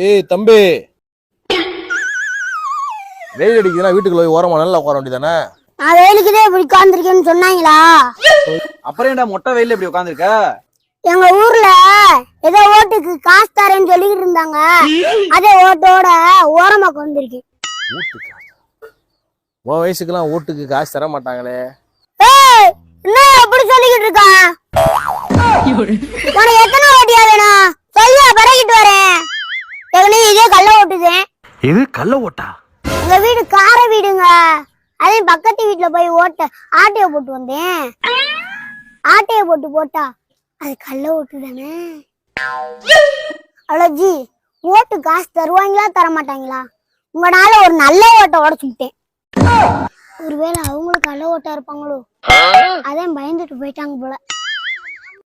ஏய் தம்பி, வெயில் அடிக்குதுன்னா வீட்டுக்குள்ள போய் ஓரமா நல்லா உட்கார வேண்டியதானே? நான் வெயிலுக்குதே இப்படி உட்கார்ந்துருக்கேன்னு சொன்னாங்களா? அப்புறம் ஏன்டா மொட்டை வெயில்ல இப்படி உட்காந்துருக்க? எங்க ஊர்ல ஏதோ ஓட்டுக்கு காசு தரேன்னு சொல்லிக்கிட்டு இருந்தாங்க. அதே ஓட்டோட ஓரமா உட்கார்ந்துருக்கேன். ஓட்டுக்கு உன் வயசுக்கெல்லாம் ஓட்டுக்கு காசு தர மாட்டாங்களே. ஏய், என்ன அப்படி சொல்லிக்கிட்டு இருக்கா? உனக்கு எத்தனை ஓட்டியா வேணும் சொல்லியா, பறக்கிட்டு வரேன். எவனே இதே கள்ள ஓட்டுதேன். இது கள்ள ஓட்டா? எங்க வீடு கார வீடுங்க. அதே பக்கத்து வீட்டுல போய் ஆட்டைய போட்டு வந்தேன். ஆட்டைய போட்டா அது கள்ள ஓட்டு தானே. அவ்வளோ ஓட்டு காசு தருவாங்களா தர மாட்டாங்களா? உங்களால ஒரு நல்ல ஓட்டை உடச்சுட்டேன். ஒருவேளை அவங்களும் கள்ள ஓட்டா இருப்பாங்களோ, அதே பயந்துட்டு போயிட்டாங்க போல.